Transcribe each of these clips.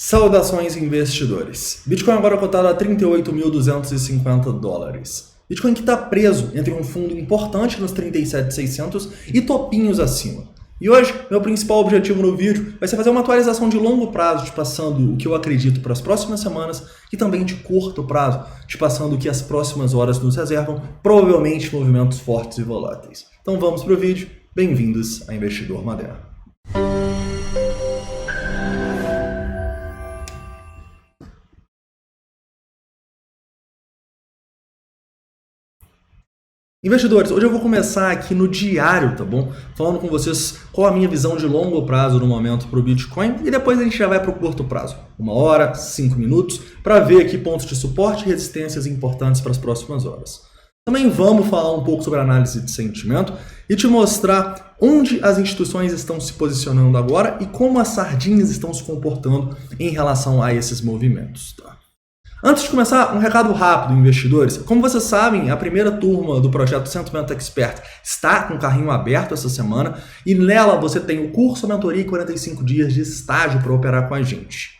Saudações investidores. Bitcoin agora cotado a 38.250 dólares. Bitcoin que está preso entre um fundo importante nos 37.600 e topinhos acima. E hoje, meu principal objetivo no vídeo vai ser fazer uma atualização de longo prazo, te passando o que eu acredito para as próximas semanas e também de curto prazo, te passando o que as próximas horas nos reservam, provavelmente movimentos fortes e voláteis. Então vamos para o vídeo. Bem-vindos a Investidor Moderno. Investidores, hoje eu vou começar aqui no diário, tá bom? Falando com vocês qual a minha visão de longo prazo no momento para o Bitcoin e depois a gente já vai para o curto prazo. 1 hora, 5 minutos, para ver aqui pontos de suporte e resistências importantes para as próximas horas. Também vamos falar um pouco sobre análise de sentimento e te mostrar onde as instituições estão se posicionando agora e como as sardinhas estão se comportando em relação a esses movimentos, tá? Antes de começar, um recado rápido, investidores. Como vocês sabem, a primeira turma do projeto Sentiment Expert está com o carrinho aberto essa semana e nela você tem o curso, a mentoria e 45 dias de estágio para operar com a gente.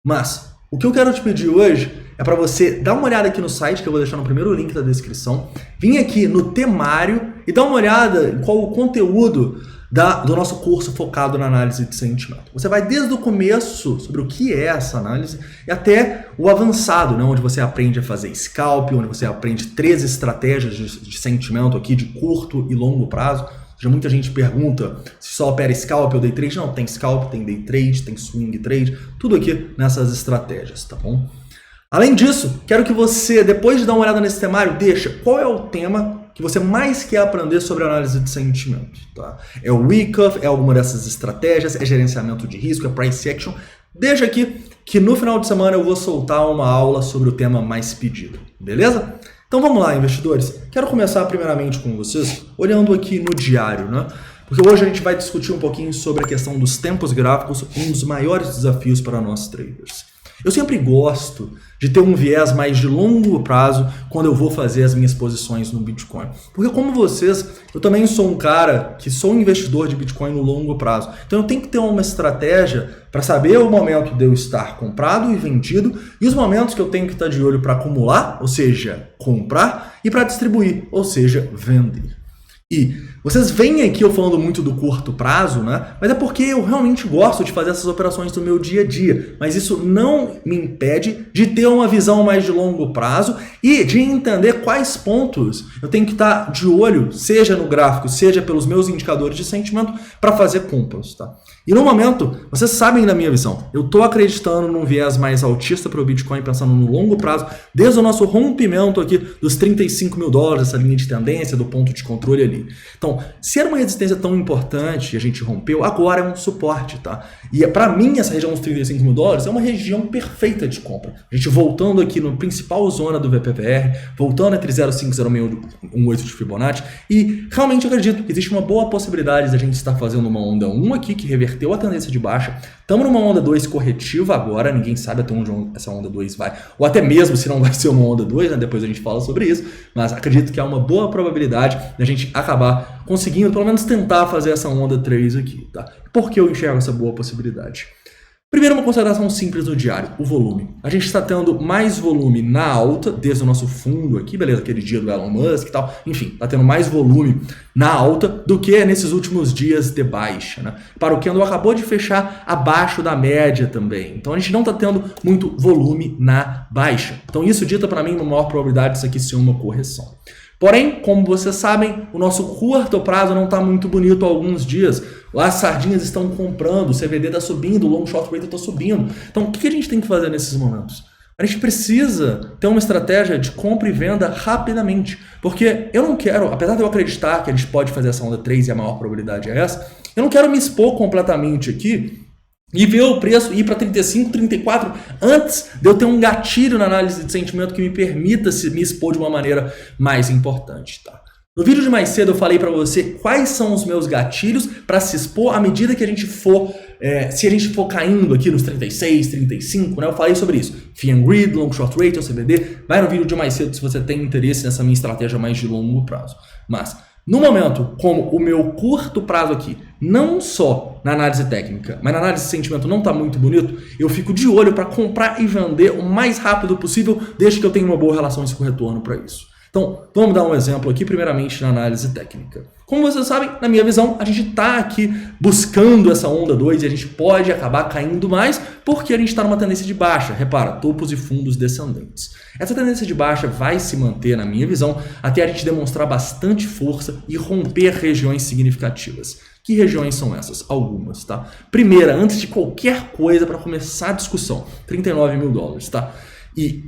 Mas o que eu quero te pedir hoje é para você dar uma olhada aqui no site, que eu vou deixar no primeiro link da descrição, vir aqui no temário e dar uma olhada em qual o conteúdo do nosso curso focado na análise de sentimento. Você vai desde o começo sobre o que é essa análise e até o avançado, né, onde você aprende a fazer scalp, onde você aprende 13 estratégias de sentimento aqui de curto e longo prazo. Ou seja, muita gente pergunta se só opera scalp ou day trade. Não, tem scalp, tem day trade, tem swing trade, tudo aqui nessas estratégias, tá bom? Além disso, quero que você, depois de dar uma olhada nesse temário, deixa qual é o tema que você mais quer aprender sobre análise de sentimento, tá? É o Wyckoff, é alguma dessas estratégias, é gerenciamento de risco, é price action. Deixa aqui que no final de semana eu vou soltar uma aula sobre o tema mais pedido, beleza? Então vamos lá, investidores. Quero começar primeiramente com vocês olhando aqui no diário, né? Porque hoje a gente vai discutir um pouquinho sobre a questão dos tempos gráficos, um dos maiores desafios para nós traders. Eu sempre gosto de ter um viés mais de longo prazo quando eu vou fazer as minhas posições no Bitcoin. Porque como vocês, eu também sou um cara que sou um investidor de Bitcoin no longo prazo. Então eu tenho que ter uma estratégia para saber o momento de eu estar comprado e vendido e os momentos que eu tenho que estar de olho para acumular, ou seja, comprar, e para distribuir, ou seja, vender. E vocês veem aqui eu falando muito do curto prazo, né? Mas é porque eu realmente gosto de fazer essas operações no meu dia a dia. Mas isso não me impede de ter uma visão mais de longo prazo e de entender quais pontos eu tenho que estar de olho, seja no gráfico, seja pelos meus indicadores de sentimento, para fazer compras, tá? E no momento, vocês sabem da minha visão, eu estou acreditando num viés mais altista para o Bitcoin, pensando no longo prazo, desde o nosso rompimento aqui dos 35 mil dólares, essa linha de tendência, do ponto de controle ali. Então, se era uma resistência tão importante e a gente rompeu, agora é um suporte, tá? E para mim, essa região dos 35 mil dólares é uma região perfeita de compra. A gente voltando aqui no principal zona do VPVR, voltando entre 0,5 de Fibonacci, e realmente acredito que existe uma boa possibilidade de a gente estar fazendo uma onda 1 aqui, que reverteu a tendência de baixa. Estamos numa onda 2 corretiva agora, ninguém sabe até onde essa onda 2 vai, ou até mesmo se não vai ser uma onda 2, né? Depois a gente fala sobre isso, mas acredito que há uma boa probabilidade de a gente acabar conseguindo, pelo menos tentar fazer essa onda 3 aqui, tá? Por que eu enxergo essa boa possibilidade? Primeiro, uma consideração simples no diário, o volume. A gente está tendo mais volume na alta, desde o nosso fundo aqui, beleza, aquele dia do Elon Musk e tal, enfim, está tendo mais volume na alta do que nesses últimos dias de baixa, né? Para o candle acabou de fechar abaixo da média também, então a gente não está tendo muito volume na baixa. Então isso dita para mim uma maior probabilidade disso aqui ser uma correção. Porém, como vocês sabem, o nosso curto prazo não está muito bonito há alguns dias. Lá as sardinhas estão comprando, o CVD está subindo, o long short rate está subindo. Então o que a gente tem que fazer nesses momentos? A gente precisa ter uma estratégia de compra e venda rapidamente. Porque eu não quero, apesar de eu acreditar que a gente pode fazer essa onda 3 e a maior probabilidade é essa, eu não quero me expor completamente aqui e ver o preço ir para 35, 34 antes de eu ter um gatilho na análise de sentimento que me permita me expor de uma maneira mais importante, tá? No vídeo de mais cedo eu falei para você quais são os meus gatilhos para se expor à medida que a gente for, se a gente for caindo aqui nos 36, 35, né? Eu falei sobre isso. Fear and Greed, Long Short Rate, CBD. Vai no vídeo de mais cedo se você tem interesse nessa minha estratégia mais de longo prazo. Mas No momento, como o meu curto prazo aqui, não só na análise técnica, mas na análise de sentimento não está muito bonito, eu fico de olho para comprar e vender o mais rápido possível, desde que eu tenha uma boa relação risco-retorno para isso. Então, vamos dar um exemplo aqui, primeiramente na análise técnica. Como vocês sabem, na minha visão, a gente está aqui buscando essa onda 2 e a gente pode acabar caindo mais porque a gente está numa tendência de baixa. Repara, topos e fundos descendentes. Essa tendência de baixa vai se manter, na minha visão, até a gente demonstrar bastante força e romper regiões significativas. Que regiões são essas? Algumas, tá? Primeira, antes de qualquer coisa, para começar a discussão, 39 mil dólares, tá? E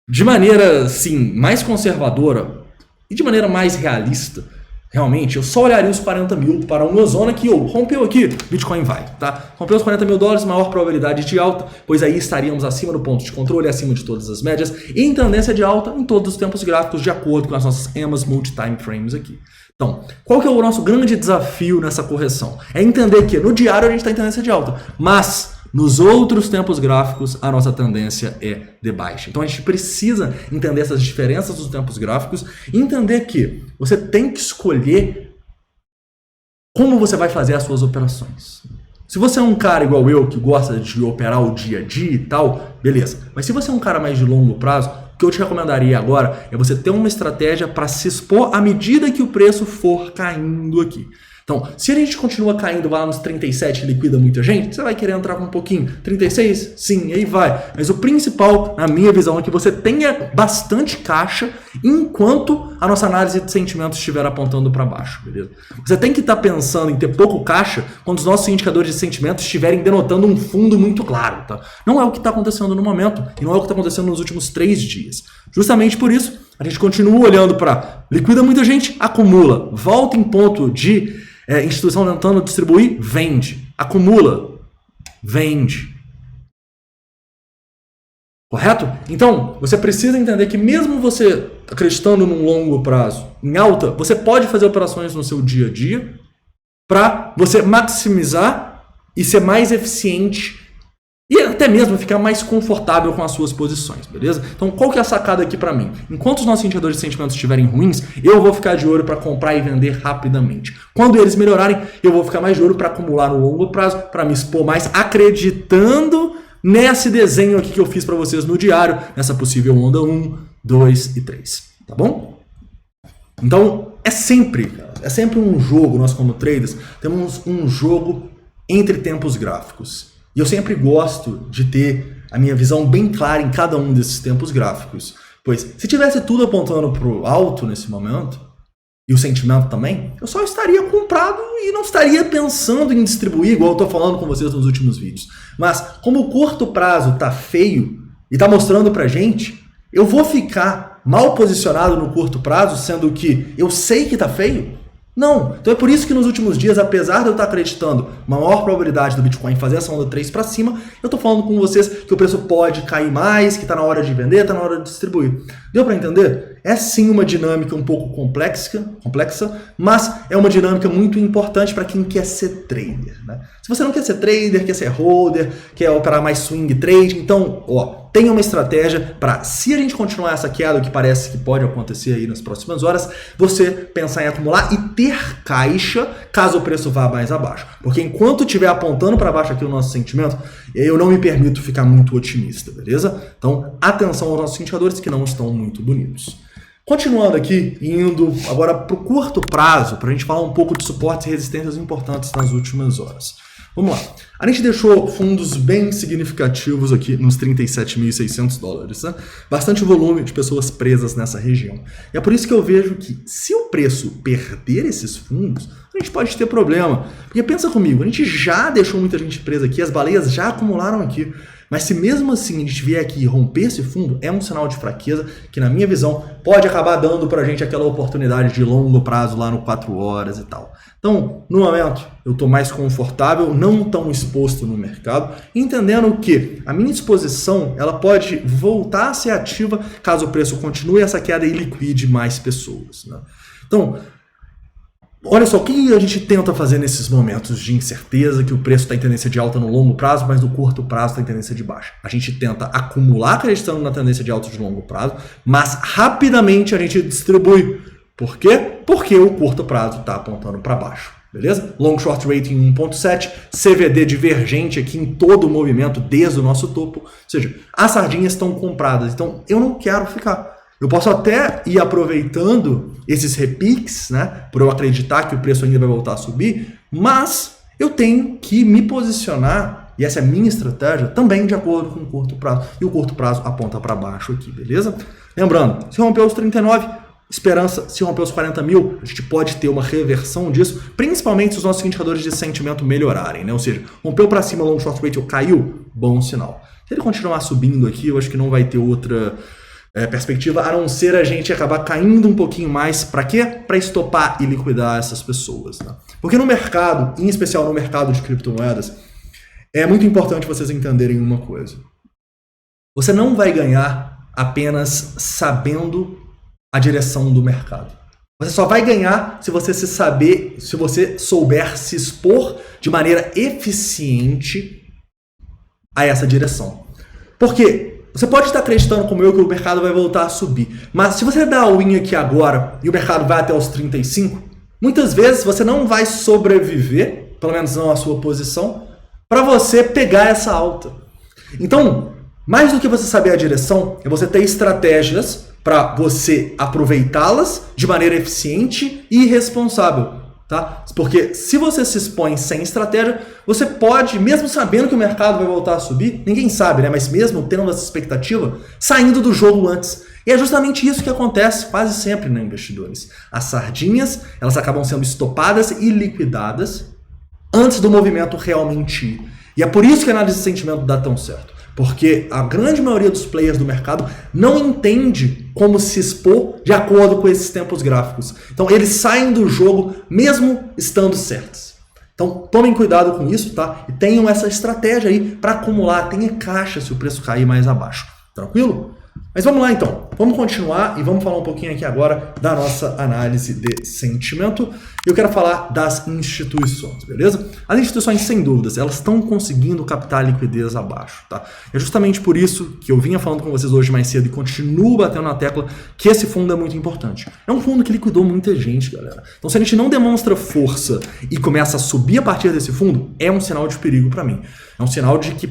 de maneira, sim, mais conservadora e de maneira mais realista, realmente, eu só olharia os 40 mil para uma zona que rompeu aqui, Bitcoin vai, tá? Rompeu os 40 mil dólares, maior probabilidade de alta, pois aí estaríamos acima do ponto de controle, acima de todas as médias, e em tendência de alta em todos os tempos gráficos, de acordo com as nossas EMAs Multi-Time Frames aqui. Então, qual que é o nosso grande desafio nessa correção? É entender que no diário a gente está em tendência de alta, mas nos outros tempos gráficos, a nossa tendência é de baixa. Então a gente precisa entender essas diferenças dos tempos gráficos e entender que você tem que escolher como você vai fazer as suas operações. Se você é um cara igual eu, que gosta de operar o dia a dia e tal, beleza. Mas se você é um cara mais de longo prazo, o que eu te recomendaria agora é você ter uma estratégia para se expor à medida que o preço for caindo aqui. Então, se a gente continua caindo, vai lá nos 37 e liquida muita gente, você vai querer entrar com um pouquinho. 36? Sim, aí vai. Mas o principal, na minha visão, é que você tenha bastante caixa enquanto a nossa análise de sentimentos estiver apontando para baixo, beleza? Você tem que estar pensando em ter pouco caixa quando os nossos indicadores de sentimentos estiverem denotando um fundo muito claro, tá? Não é o que está acontecendo no momento e não é o que está acontecendo nos últimos 3 dias. Justamente por isso, a gente continua olhando para liquida muita gente, acumula, volta em ponto de instituição tentando distribuir, vende. Acumula, vende. Correto? Então, você precisa entender que mesmo você acreditando num longo prazo em alta, você pode fazer operações no seu dia a dia para você maximizar e ser mais eficiente e até mesmo ficar mais confortável com as suas posições, beleza? Então, qual que é a sacada aqui para mim? Enquanto os nossos indicadores de sentimentos estiverem ruins, eu vou ficar de olho para comprar e vender rapidamente. Quando eles melhorarem, eu vou ficar mais de olho para acumular no longo prazo, para me expor mais, acreditando nesse desenho aqui que eu fiz para vocês no diário, nessa possível onda 1, 2 e 3, tá bom? Então, é sempre um jogo, nós como traders, temos um jogo entre tempos gráficos. E eu sempre gosto de ter a minha visão bem clara em cada um desses tempos gráficos. Pois, se tivesse tudo apontando para o alto nesse momento, e o sentimento também, eu só estaria comprado e não estaria pensando em distribuir, igual eu estou falando com vocês nos últimos vídeos. Mas, como o curto prazo está feio e está mostrando para gente, eu vou ficar mal posicionado no curto prazo, sendo que eu sei que está feio? Não. Então é por isso que nos últimos dias, apesar de eu estar acreditando uma maior probabilidade do Bitcoin fazer essa onda 3 para cima, eu estou falando com vocês que o preço pode cair mais, que está na hora de vender, está na hora de distribuir. Deu para entender? É sim uma dinâmica um pouco complexa, mas é uma dinâmica muito importante para quem quer ser trader, né? Se você não quer ser trader, quer ser holder, quer operar mais swing trade, então, tenha uma estratégia para, se a gente continuar essa queda, o que parece que pode acontecer aí nas próximas horas, você pensar em acumular e ter caixa caso o preço vá mais abaixo. Porque enquanto estiver apontando para baixo aqui o nosso sentimento, eu não me permito ficar muito otimista, beleza? Então, atenção aos nossos indicadores que não estão muito bonitos. Continuando aqui, indo agora para o curto prazo, para a gente falar um pouco de suportes e resistências importantes nas últimas horas. Vamos lá. A gente deixou fundos bem significativos aqui nos 37.600 dólares, né? Bastante volume de pessoas presas nessa região. E é por isso que eu vejo que se o preço perder esses fundos, a gente pode ter problema. Porque pensa comigo, a gente já deixou muita gente presa aqui, as baleias já acumularam aqui. Mas se mesmo assim a gente vier aqui e romper esse fundo, é um sinal de fraqueza que, na minha visão, pode acabar dando pra gente aquela oportunidade de longo prazo lá no 4 horas e tal. Então, no momento, eu estou mais confortável, não tão exposto no mercado, entendendo que a minha exposição ela pode voltar a ser ativa caso o preço continue essa queda e liquide mais pessoas, né? Então, olha só, o que a gente tenta fazer nesses momentos de incerteza, que o preço está em tendência de alta no longo prazo, mas no curto prazo está em tendência de baixa? A gente tenta acumular acreditando na tendência de alta de longo prazo, mas rapidamente a gente distribui Por quê? Porque o curto prazo está apontando para baixo. Beleza? Long short rating 1.7, CVD divergente aqui em todo o movimento desde o nosso topo. Ou seja, as sardinhas estão compradas. Então eu não quero ficar. Eu posso até ir aproveitando esses repiques, né? Por eu acreditar que o preço ainda vai voltar a subir, mas eu tenho que me posicionar, e essa é a minha estratégia, também de acordo com o curto prazo. E o curto prazo aponta para baixo aqui, beleza? Lembrando, se romper os 39, esperança, se romper os 40 mil, a gente pode ter uma reversão disso, principalmente se os nossos indicadores de sentimento melhorarem, né? Ou seja, rompeu para cima, long short ratio caiu, bom sinal. Se ele continuar subindo aqui, eu acho que não vai ter outra perspectiva, a não ser a gente acabar caindo um pouquinho mais. Para quê? Para estopar e liquidar essas pessoas, né? Porque no mercado, em especial no mercado de criptomoedas, é muito importante vocês entenderem uma coisa. Você não vai ganhar apenas sabendo a direção do mercado. Você só vai ganhar se você souber se expor de maneira eficiente a essa direção. Por quê? Você pode estar acreditando como eu que o mercado vai voltar a subir, mas se você dá a win aqui agora e o mercado vai até os 35, muitas vezes você não vai sobreviver, pelo menos não a sua posição, para você pegar essa alta. Então, mais do que você saber a direção, é você ter estratégias para você aproveitá-las de maneira eficiente e responsável. Tá? Porque se você se expõe sem estratégia, você pode, mesmo sabendo que o mercado vai voltar a subir, ninguém sabe, né? Mas mesmo tendo essa expectativa, saindo do jogo antes. E é justamente isso que acontece quase sempre, né, investidores? As sardinhas, elas acabam sendo estopadas e liquidadas antes do movimento realmente ir. E é por isso que a análise de sentimento dá tão certo. Porque a grande maioria dos players do mercado não entende como se expor de acordo com esses tempos gráficos. Então eles saem do jogo mesmo estando certos. Então tomem cuidado com isso, tá? E tenham essa estratégia aí para acumular, tenha caixa se o preço cair mais abaixo. Tranquilo? Mas vamos lá então, vamos continuar e vamos falar um pouquinho aqui agora da nossa análise de sentimento. Eu quero falar das instituições, beleza? As instituições, sem dúvidas, elas estão conseguindo captar liquidez abaixo, tá? É justamente por isso que eu vinha falando com vocês hoje mais cedo e continuo batendo na tecla que esse fundo é muito importante. É um fundo que liquidou muita gente, galera. Então se a gente não demonstra força e começa a subir a partir desse fundo, é um sinal de perigo para mim. É um sinal de que,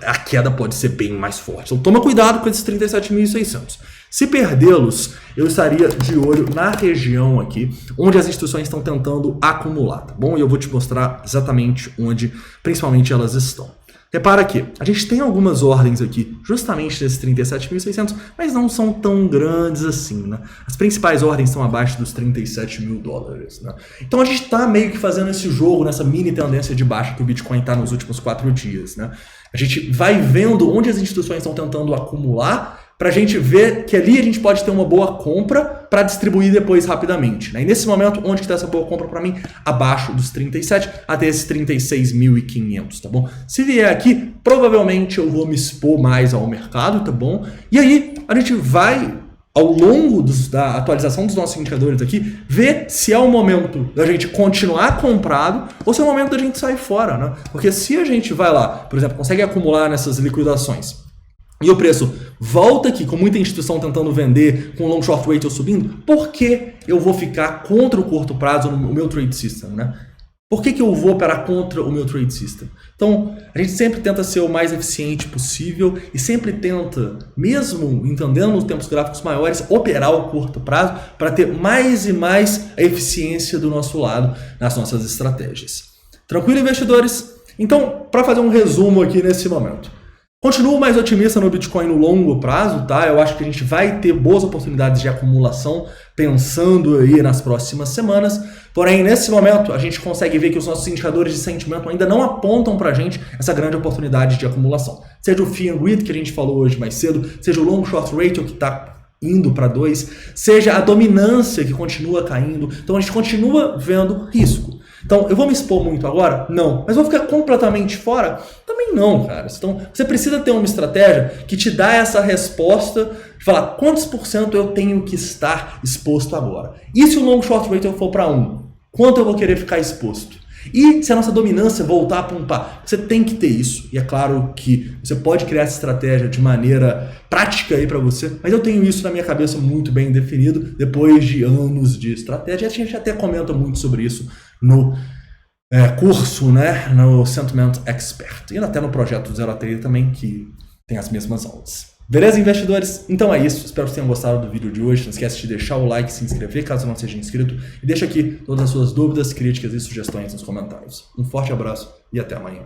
a queda pode ser bem mais forte. Então toma cuidado com esses 37.600. Se perdê-los, eu estaria de olho na região aqui, onde as instituições estão tentando acumular, tá bom? E eu vou te mostrar exatamente onde, principalmente, elas estão. Repara que a gente tem algumas ordens aqui, justamente nesses 37.600, mas não são tão grandes assim, né? As principais ordens estão abaixo dos 37 mil dólares, né? Então a gente está meio que fazendo esse jogo, nessa mini tendência de baixa que o Bitcoin está nos últimos 4 dias, né? A gente vai vendo onde as instituições estão tentando acumular, para a gente ver que ali a gente pode ter uma boa compra para distribuir depois rapidamente, né? E nesse momento, onde está essa boa compra para mim? Abaixo dos 37 até esses 36.500, tá bom? Se vier aqui, provavelmente eu vou me expor mais ao mercado, tá bom? E aí a gente vai, ao longo da atualização dos nossos indicadores aqui, ver se é o momento da gente continuar comprado ou se é o momento da gente sair fora, né? Porque se a gente vai lá, por exemplo, consegue acumular nessas liquidações, e o preço volta aqui com muita instituição tentando vender, com o long short ratio subindo, por que eu vou ficar contra o curto prazo no meu trade system, né? Por que eu vou operar contra o meu trade system? Então, a gente sempre tenta ser o mais eficiente possível e sempre tenta, mesmo entendendo os tempos gráficos maiores, operar o curto prazo para ter mais e mais a eficiência do nosso lado nas nossas estratégias. Tranquilo, investidores? Então, para fazer um resumo aqui nesse momento. Continuo mais otimista no Bitcoin no longo prazo, tá? Eu acho que a gente vai ter boas oportunidades de acumulação pensando aí nas próximas semanas. Porém, nesse momento, a gente consegue ver que os nossos indicadores de sentimento ainda não apontam pra gente essa grande oportunidade de acumulação. Seja o Fear and Greed, que a gente falou hoje mais cedo, seja o Long Short Ratio, que está indo para 2, seja a dominância, que continua caindo. Então, a gente continua vendo risco. Então, eu vou me expor muito agora? Não. Mas vou ficar completamente fora? Também não, cara. Então, você precisa ter uma estratégia que te dá essa resposta de falar quantos % eu tenho que estar exposto agora. E se o long short ratio for para 1? Quanto eu vou querer ficar exposto? E se a nossa dominância voltar a um par, você tem que ter isso. E é claro que você pode criar essa estratégia de maneira prática aí para você, mas eu tenho isso na minha cabeça muito bem definido depois de anos de estratégia. A gente até comenta muito sobre isso no curso, né, no Sentiment Expert. E até no projeto 0 a 30 também, que tem as mesmas aulas. Beleza, investidores? Então é isso. Espero que vocês tenham gostado do vídeo de hoje. Não esquece de deixar o like, se inscrever caso não seja inscrito. E deixa aqui todas as suas dúvidas, críticas e sugestões nos comentários. Um forte abraço e até amanhã.